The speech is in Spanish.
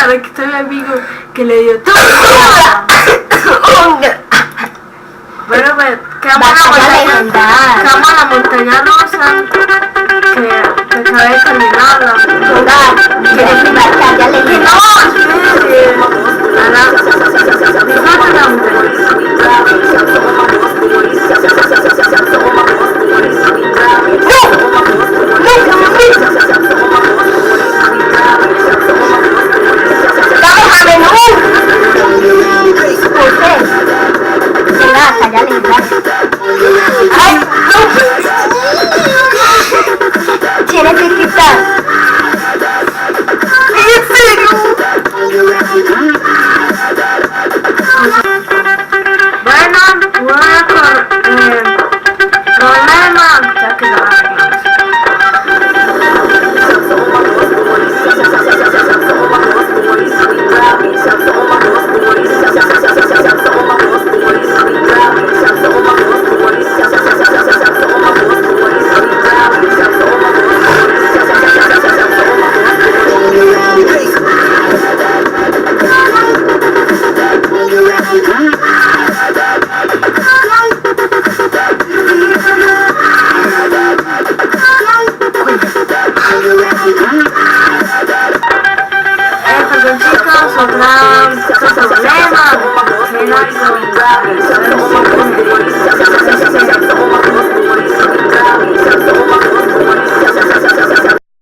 de que está el amigo que le dio todo. Bueno, pues, quedamos a la montaña rosa, que acabé de terminar la tienes que quitar. ¿En serio? Bueno, problema, ya que lo arreglamos. Perdón chicos, otro problema,